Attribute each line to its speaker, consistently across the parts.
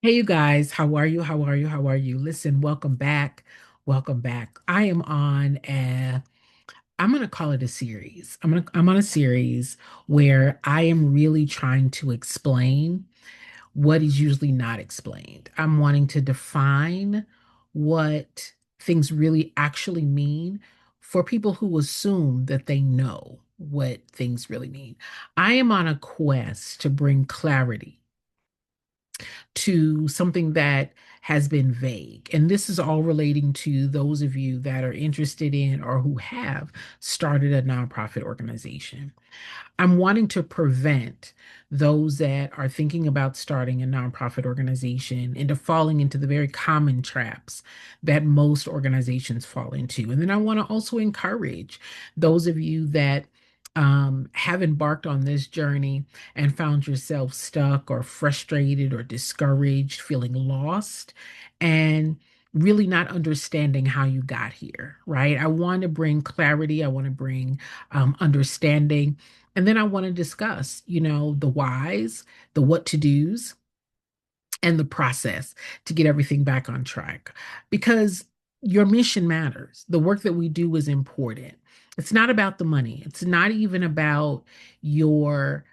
Speaker 1: Hey, you guys, how are you? How are you? How are you? Listen, welcome back. Welcome back. I'm going to call it a series. I'm on a series where I am really trying to explain what is usually not explained. I'm wanting to define what things really actually mean for people who assume that they know what things really mean. I am on a quest to bring clarity to something that has been vague. And this is all relating to those of you that are interested in or who have started a nonprofit organization. I'm wanting to prevent those that are thinking about starting a nonprofit organization into falling into the very common traps that most organizations fall into. And then I want to also encourage those of you that have embarked on this journey and found yourself stuck or frustrated or discouraged, feeling lost, and really not understanding how you got here, right? I want to bring clarity. I want to bring understanding, and then I want to discuss, the whys, the what to do's, and the process to get everything back on track. Because your mission matters. The work that we do is important. It's not about the money. It's not even about your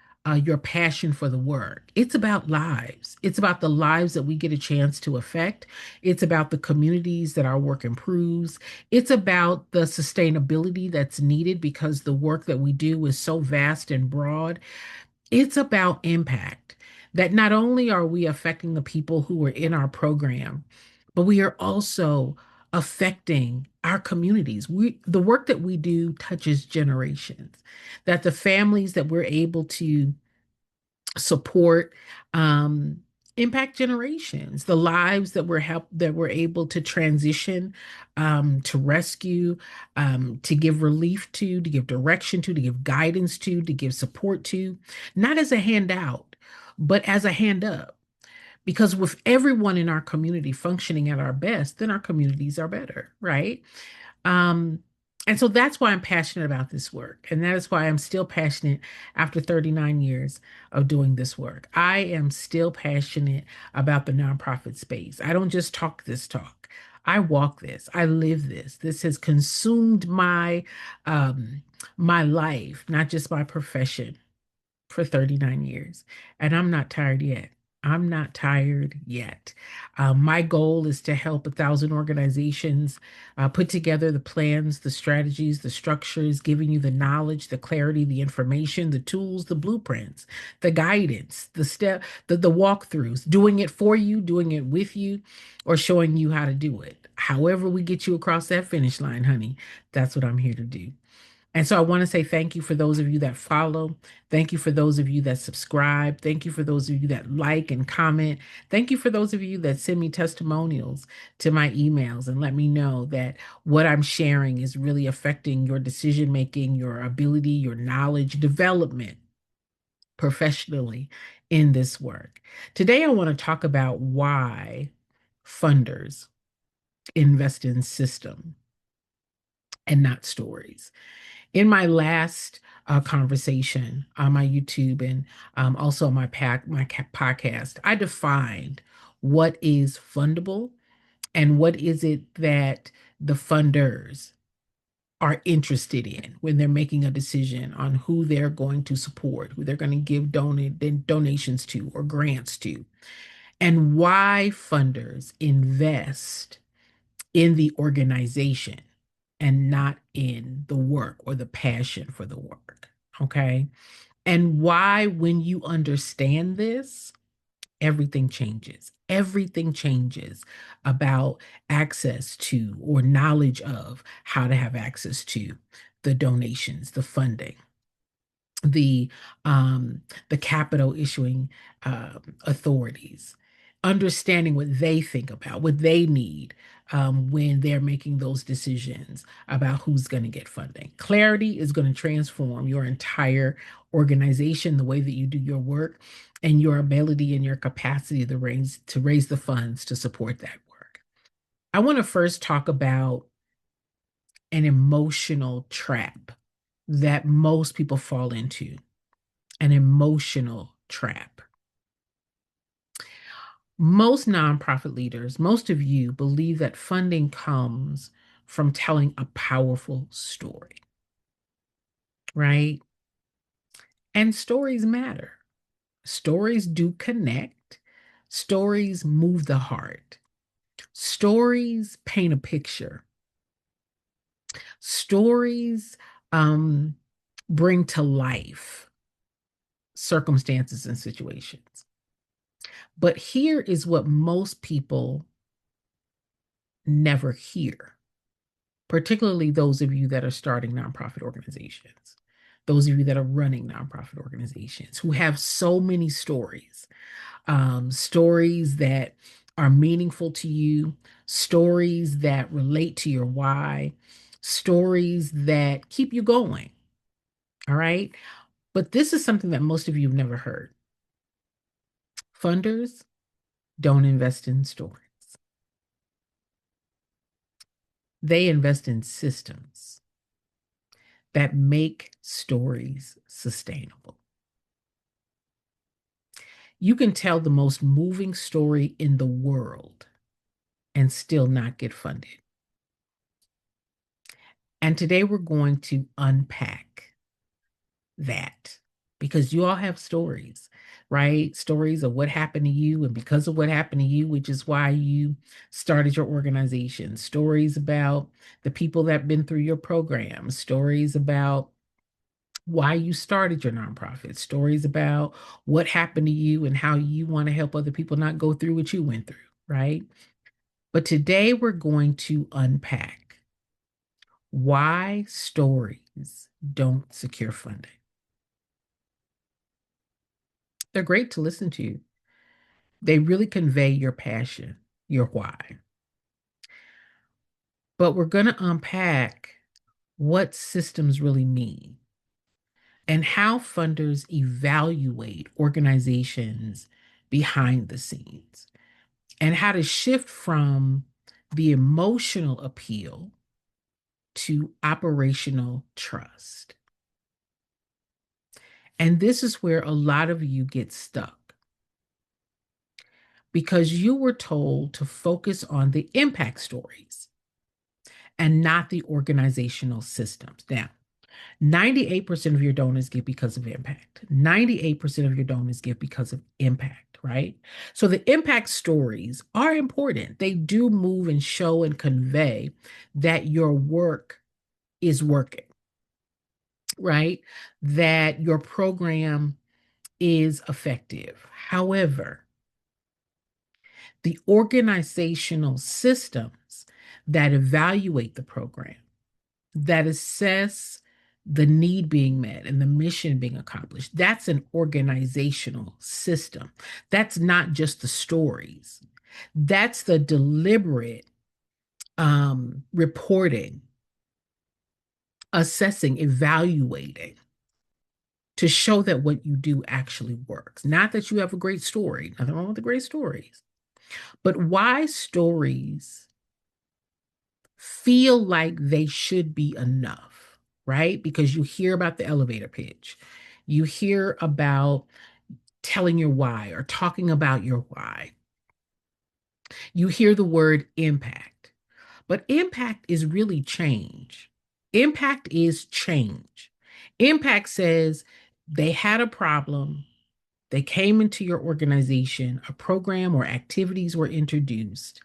Speaker 1: your passion for the work. It's about lives. It's about the lives that we get a chance to affect. It's about the communities that our work improves. It's about the sustainability that's needed because the work that we do is so vast and broad. It's about impact, that not only are we affecting the people who are in our program, but we are also affecting our communities. The work that we do touches generations, that the families that we're able to support impact generations, the lives that we're able to transition, to rescue, to give relief to give direction to give guidance to give support to, not as a handout, but as a hand up. Because with everyone in our community functioning at our best, then our communities are better, right? Um, and so that's why I'm passionate about this work. And that is why I'm still passionate after 39 years of doing this work. I am still passionate about the nonprofit space. I don't just talk this talk. I walk this. I live this. This has consumed my life, not just my profession, for 39 years. And I'm not tired yet. I'm not tired yet. My goal is to help 1,000 organizations put together the plans, the strategies, the structures, giving you the knowledge, the clarity, the information, the tools, the blueprints, the guidance, the walkthroughs, doing it for you, doing it with you, or showing you how to do it. However, we get you across that finish line, honey, that's what I'm here to do. And so I want to say thank you for those of you that follow. Thank you for those of you that subscribe. Thank you for those of you that like and comment. Thank you for those of you that send me testimonials to my emails and let me know that what I'm sharing is really affecting your decision making, your ability, your knowledge development professionally in this work. Today, I want to talk about why funders invest in system and not stories. In my last conversation on my YouTube and also on podcast, I defined what is fundable and what is it that the funders are interested in when they're making a decision on who they're going to support, who they're going to give donations to or grants to, and why funders invest in the organization and not in the work or the passion for the work. Okay. And why, when you understand this, everything changes. Everything changes about access to or knowledge of how to have access to the donations, the funding, the um, the capital issuing authorities, understanding what they think about, what they need when they're making those decisions about who's going to get funding. Clarity is going to transform your entire organization, the way that you do your work, and your ability and your capacity to raise the funds to support that work. I want to first talk about an emotional trap that most people fall into, an emotional trap. Most nonprofit leaders, most of you believe that funding comes from telling a powerful story, right? And stories matter. Stories do connect. Stories move the heart. Stories paint a picture. Stories um, bring to life circumstances and situations. But here is what most people never hear, particularly those of you that are starting nonprofit organizations, those of you that are running nonprofit organizations who have so many stories, stories that are meaningful to you, stories that relate to your why, stories that keep you going. All right. But this is something that most of you have never heard. Funders don't invest in stories, they invest in systems that make stories sustainable. You can tell the most moving story in the world and still not get funded. And today we're going to unpack that because you all have stories, right? Stories of what happened to you, and because of what happened to you, which is why you started your organization, stories about the people that have been through your program, stories about why you started your nonprofit, stories about what happened to you and how you want to help other people not go through what you went through, right? But today we're going to unpack why stories don't secure funding. They're great to listen to. They really convey your passion, your why. But we're going to unpack what systems really mean and how funders evaluate organizations behind the scenes and how to shift from the emotional appeal to operational trust. And this is where a lot of you get stuck because you were told to focus on the impact stories and not the organizational systems. Now, 98% of your donors give because of impact. 98% of your donors give because of impact, right? So the impact stories are important. They do move and show and convey that your work is working, right? That your program is effective. However, the organizational systems that evaluate the program, that assess the need being met and the mission being accomplished, that's an organizational system. That's not just the stories. That's the deliberate reporting, assessing, evaluating to show that what you do actually works. Not that you have a great story, nothing wrong with the great stories, but why stories feel like they should be enough, right? Because you hear about the elevator pitch, you hear about telling your why or talking about your why, you hear the word impact, but impact is really change. Impact is change. Impact says they had a problem. They came into your organization, a program or activities were introduced,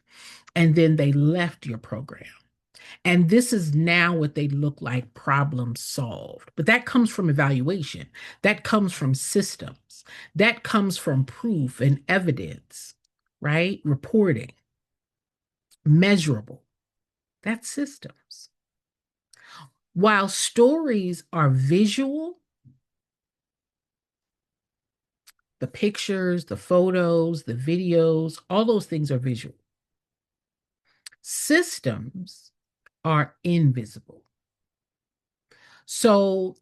Speaker 1: and then they left your program. And this is now what they look like, problem solved. But that comes from evaluation. That comes from systems. That comes from proof and evidence, right? Reporting, measurable. That's systems. While stories are visual, the pictures, the photos, the videos, all those things are visual. Systems are invisible. So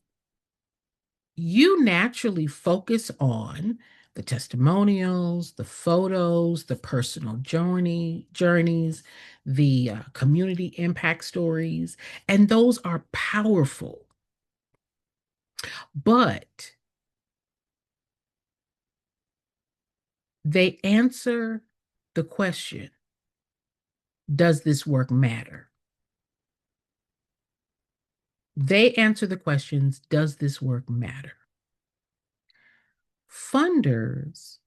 Speaker 1: you naturally focus on the testimonials, the photos, the personal journeys, the community impact stories, and those are powerful. But they answer the question, does this work matter? They answer the questions, does this work matter? Funders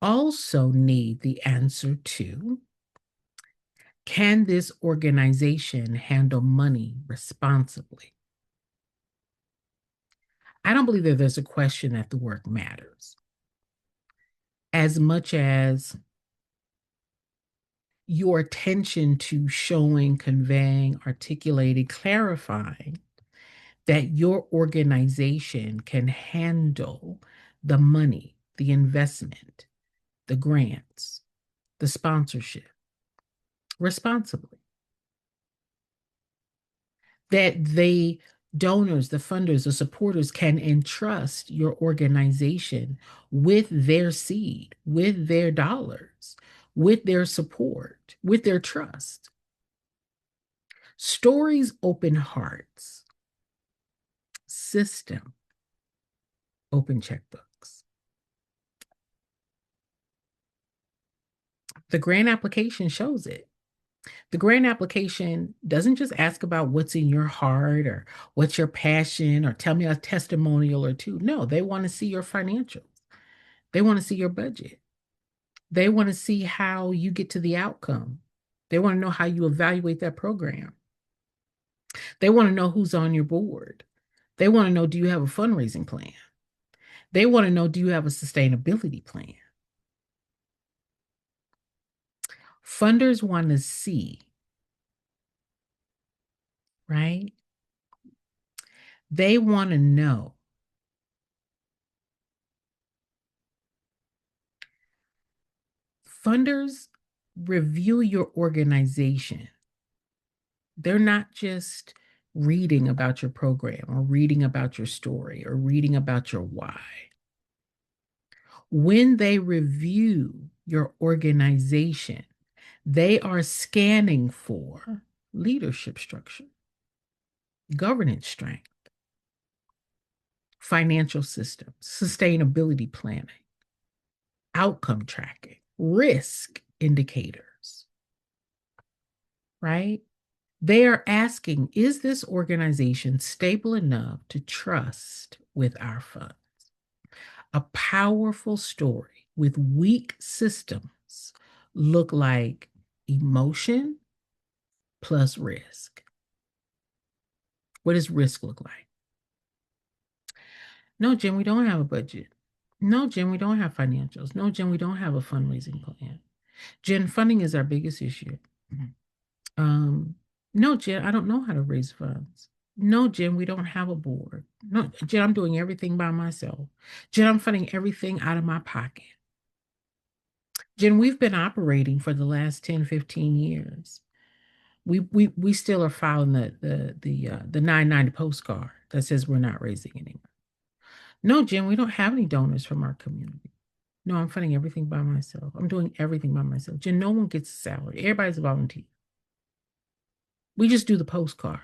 Speaker 1: also need the answer to, can this organization handle money responsibly? I don't believe that there's a question that the work matters as much as your attention to showing, conveying, articulating, clarifying that your organization can handle the money, the investment, the grants, the sponsorship responsibly. That the donors, the funders, the supporters can entrust your organization with their seed, with their dollars, with their support, with their trust. Stories open hearts. System open checkbooks. The grant application shows it. The grant application doesn't just ask about what's in your heart or what's your passion or tell me a testimonial or two. No, they want to see your financials. They want to see your budget. They want to see how you get to the outcome. They want to know how you evaluate that program. They want to know who's on your board. They want to know, do you have a fundraising plan? They want to know, do you have a sustainability plan? Funders want to see, right? They want to know. Funders review your organization. They're not just reading about your program or reading about your story or reading about your why. When they review your organization, they are scanning for leadership structure, governance strength, financial systems, sustainability planning, outcome tracking, risk indicators, right? They are asking, is this organization stable enough to trust with our funds? A powerful story with weak systems look like emotion plus risk. What does risk look like? No, Jim, we don't have a budget. No, Jim, we don't have financials. No, Jim, we don't have a fundraising plan. Jen, funding is our biggest issue. Um, no, Jen, I don't know how to raise funds. No, Jen, we don't have a board. No, Jen, I'm doing everything by myself. Jen, I'm funding everything out of my pocket. Jen, we've been operating for the last 10, 15 years. We still are filing the 990 postcard that says we're not raising any money. No, Jen, we don't have any donors from our community. No, I'm funding everything by myself. I'm doing everything by myself. Jen, no one gets a salary. Everybody's a volunteer. We just do the postcard.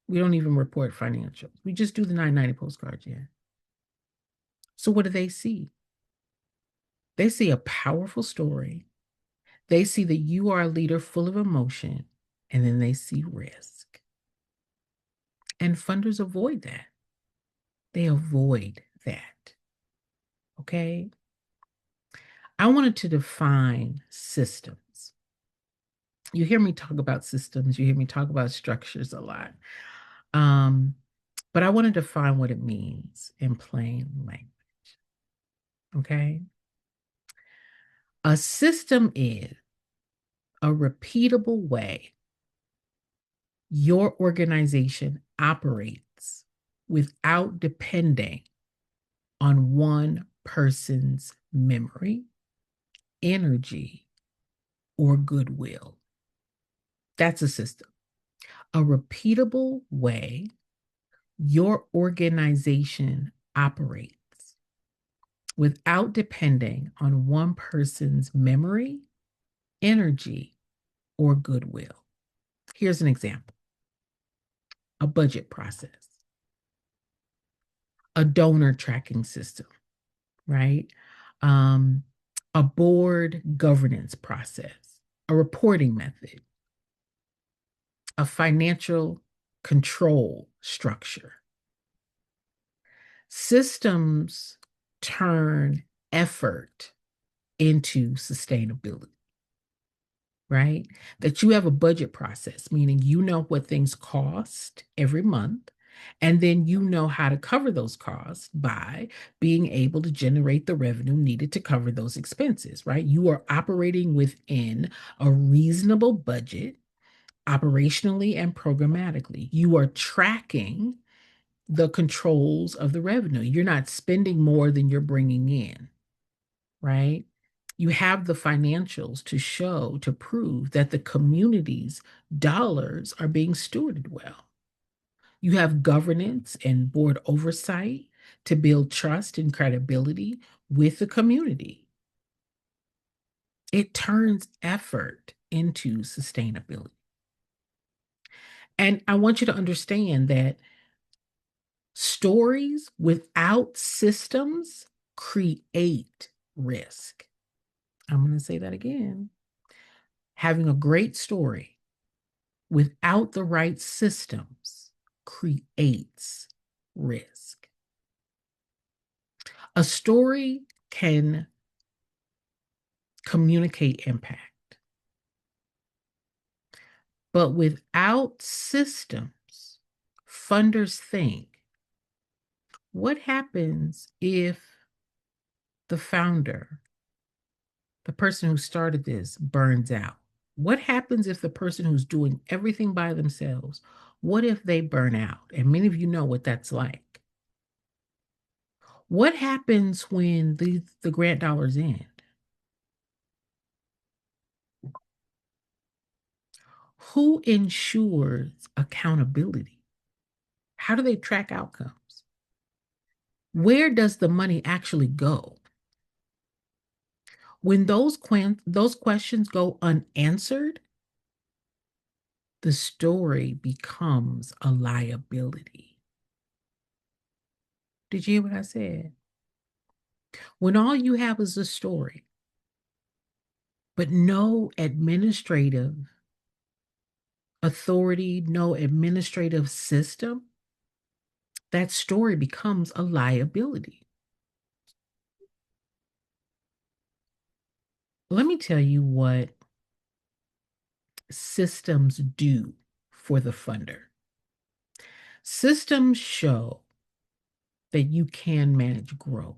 Speaker 1: We don't even report financials. We just do the 990 postcard, Jen. So what do they see? They see a powerful story. They see that you are a leader full of emotion, and then they see risk. And funders avoid that. They avoid that. Okay? I wanted to define systems. You hear me talk about systems, you hear me talk about structures a lot. But I want to define what it means in plain language. Okay? A system is a repeatable way your organization operates without depending on one person's memory, energy, or goodwill. That's a system. A repeatable way your organization operates without depending on one person's memory, energy, or goodwill. Here's an example: a budget process, a donor tracking system, right? a board governance process, a reporting method, a financial control structure. Systems turn effort into sustainability, right? That you have a budget process, meaning you know what things cost every month, and then you know how to cover those costs by being able to generate the revenue needed to cover those expenses, right? You are operating within a reasonable budget operationally and programmatically. You are tracking the controls of the revenue. You're not spending more than you're bringing in, right? You have the financials to show, to prove that the community's dollars are being stewarded well. You have governance and board oversight to build trust and credibility with the community. It turns effort into sustainability. And I want you to understand that stories without systems create risk. I'm going to say that again. Having a great story without the right systems creates risk. A story can communicate impact, but without systems, funders think, what happens if the founder, the person who started this, burns out? What happens if the person who's doing everything by themselves, what if they burn out? And many of you know what that's like. What happens when the grant dollars end? Who ensures accountability? How do they track outcomes? Where does the money actually go? When those questions go unanswered, the story becomes a liability. Did you hear what I said? When all you have is a story, but no administrative authority, no administrative system, that story becomes a liability. Let me tell you what systems do for the funder. Systems show that you can manage growth,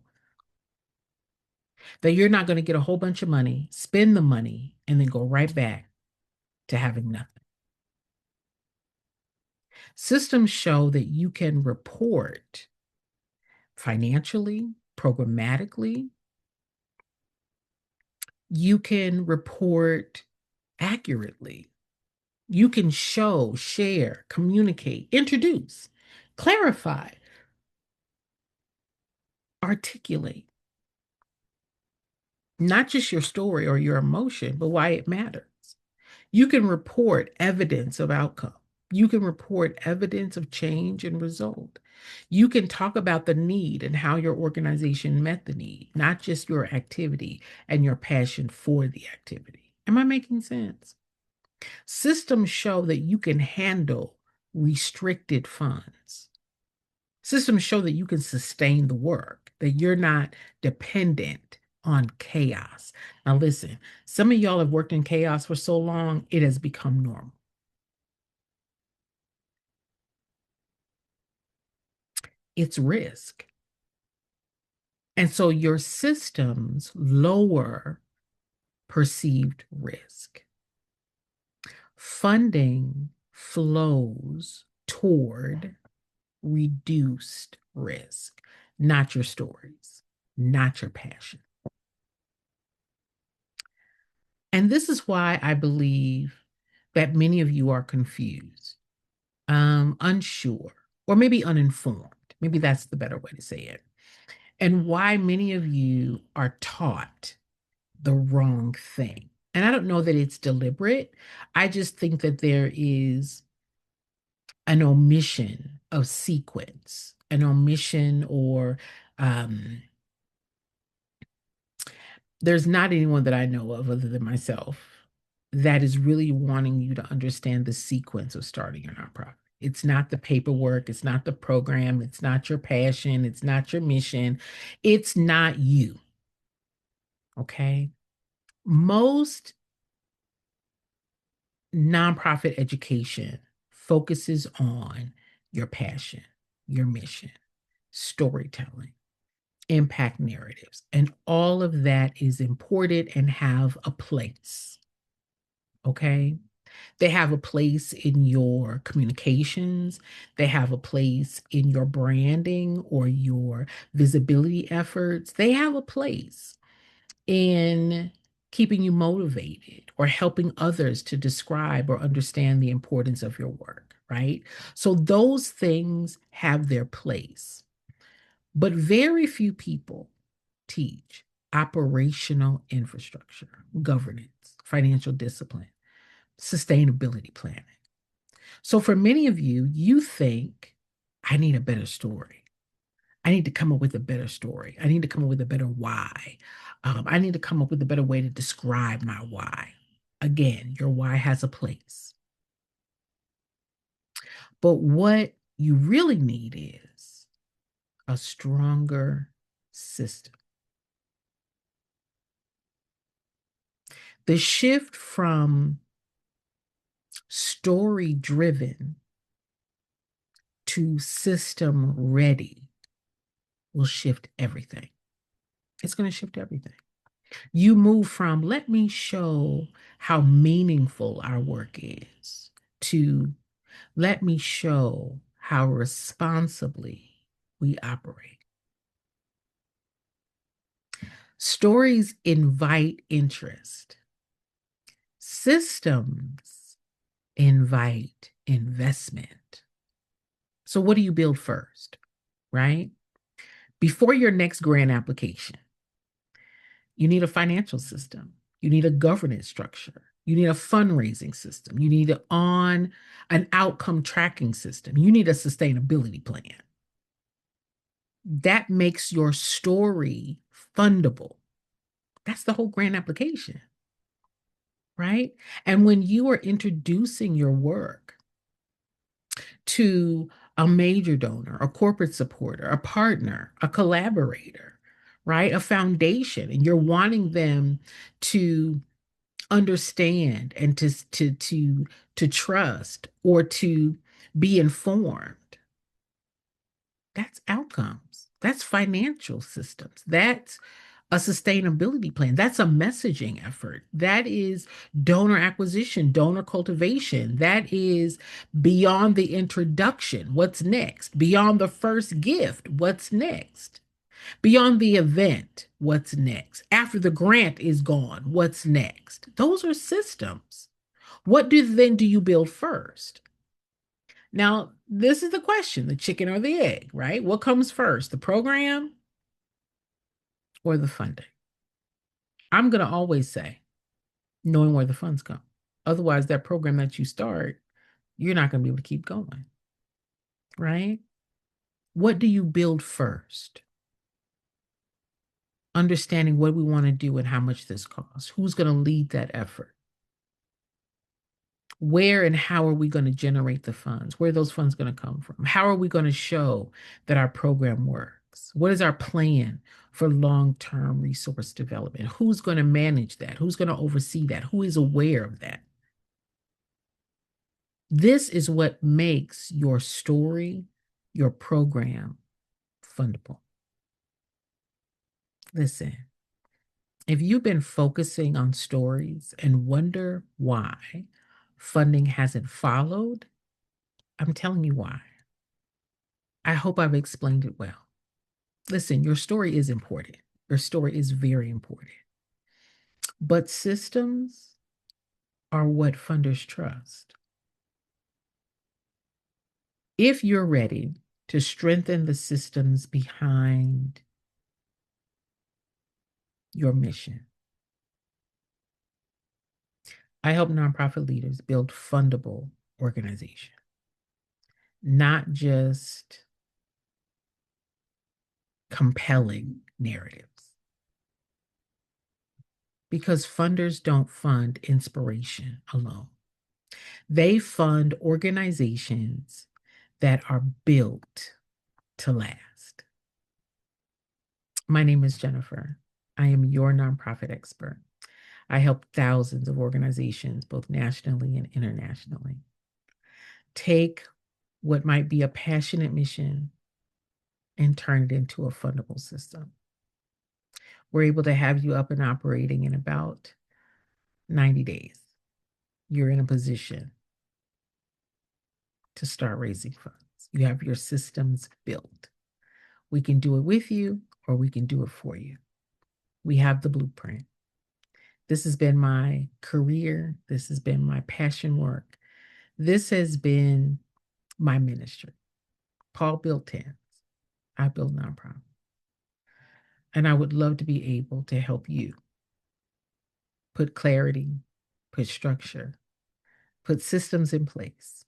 Speaker 1: that you're not going to get a whole bunch of money, spend the money, and then go right back to having nothing. Systems show that you can report financially, programmatically, you can report accurately. You can show, share, communicate, introduce, clarify, articulate, not just your story or your emotion, but why it matters. You can report evidence of outcome. You can report evidence of change and result. You can talk about the need and how your organization met the need, not just your activity and your passion for the activity. Am I making sense? Systems show that you can handle restricted funds. Systems show that you can sustain the work, that you're not dependent on chaos. Now, listen, some of y'all have worked in chaos for so long, it has become normal. It's risk. And so your systems lower perceived risk. Funding flows toward reduced risk, not your stories, not your passion. And this is why I believe that many of you are confused, unsure, or maybe uninformed. Maybe that's the better way to say it. And why many of you are taught the wrong thing. And I don't know that it's deliberate. I just think that there is an omission of sequence, an omission or um, There's not anyone that I know of other than myself that is really wanting you to understand the sequence of starting your nonprofit. It's not the paperwork, it's not the program, it's not your passion, it's not your mission, it's not you. Okay. Most nonprofit education focuses on your passion, your mission, storytelling, impact narratives, and all of that is important and have a place. Okay. They have a place in your communications. They have a place in your branding or your visibility efforts. They have a place in keeping you motivated or helping others to describe or understand the importance of your work, right? So those things have their place, but very few people teach operational infrastructure, governance, financial discipline, sustainability planning. So for many of you, you think, I need a better story. I need to come up with a better story. I need to come up with a better why. I need to come up with a better way to describe my why. Again, your why has a place. But what you really need is a stronger system. The shift from story driven to system ready will shift everything. It's going to shift everything. You move from, let me show how meaningful our work is, to let me show how responsibly we operate. Stories invite interest. Systems invite investment. So, what do you build first, right? Before your next grant application, you need a financial system. You need a governance structure. You need a fundraising system. You need an outcome tracking system. You need a sustainability plan. That makes your story fundable. That's the whole grant application, right? And when you are introducing your work to a major donor, a corporate supporter, a partner, a collaborator, right? A foundation, and you're wanting them to understand and to trust or to be informed. That's outcomes. That's financial systems. That's a sustainability plan. That's a messaging effort. That is donor acquisition, donor cultivation. That is beyond the introduction. What's next? Beyond the first gift. What's next? Beyond the event, what's next? After the grant is gone, what's next? Those are systems. What do you build first? Now, this is the question, the chicken or the egg, right? What comes first, the program or the funding? I'm going to always say knowing where the funds come. Otherwise, that program that you start, you're not going to be able to keep going, right? What do you build first? Understanding what we want to do and how much this costs. Who's going to lead that effort? Where and how are we going to generate the funds? Where are those funds going to come from? How are we going to show that our program works? What is our plan for long-term resource development? Who's going to manage that? Who's going to oversee that? Who is aware of that? This is what makes your story, your program fundable. Listen, if you've been focusing on stories and wonder why funding hasn't followed, I'm telling you why. I hope I've explained it well. Listen, your story is important. Your story is very important. But systems are what funders trust. If you're ready to strengthen the systems behind your mission, I help nonprofit leaders build fundable organization, not just compelling narratives. because funders don't fund inspiration alone. They fund organizations that are built to last. My name is Jennifer. I am your nonprofit expert. I help thousands of organizations, both nationally and internationally, take what might be a passionate mission and turn it into a fundable system. We're able to have you up and operating in about 90 days. You're in a position to start raising funds. You have your systems built. We can do it with you or we can do it for you. We have the blueprint. This has been my career. This has been my passion work. This has been my ministry. Paul built tents. I build nonprofits. And I would love to be able to help you put clarity, put structure, put systems in place.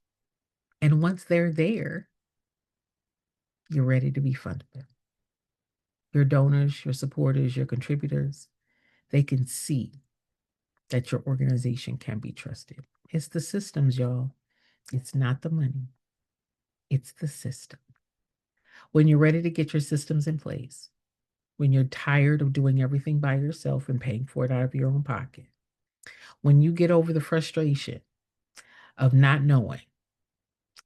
Speaker 1: And once they're there, you're ready to be funded. Your donors, your supporters, your contributors, they can see that your organization can be trusted. It's the systems, y'all. It's not the money. It's the system. When you're ready to get your systems in place, when you're tired of doing everything by yourself and paying for it out of your own pocket, when you get over the frustration of not knowing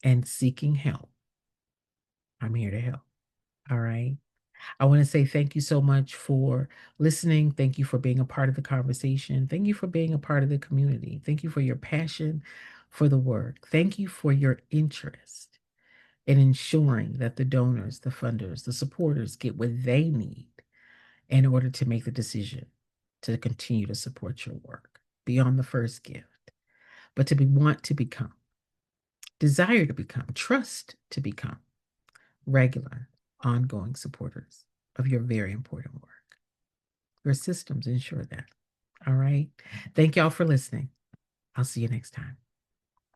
Speaker 1: and seeking help, I'm here to help. All right. I want to say thank you so much for listening. Thank you for being a part of the conversation. Thank you for being a part of the community. Thank you for your passion for the work. Thank you for your interest in ensuring that the donors, the funders, the supporters get what they need in order to make the decision to continue to support your work beyond the first gift, but to want to become, desire to become, trust to become regular, ongoing supporters of your very important work. Your systems ensure that. All right. Thank y'all for listening. I'll see you next time.